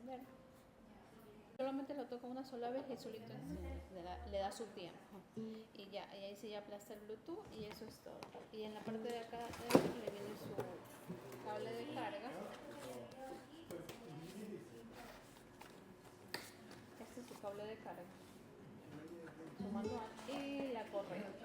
ver. Solamente lo toca una sola vez y solito le da su tiempo. Y ya, y ahí sí ya aplasta el Bluetooth y eso es todo. Y en la parte de acá le viene su cable de carga. Este es su cable de carga, su manual y la correa.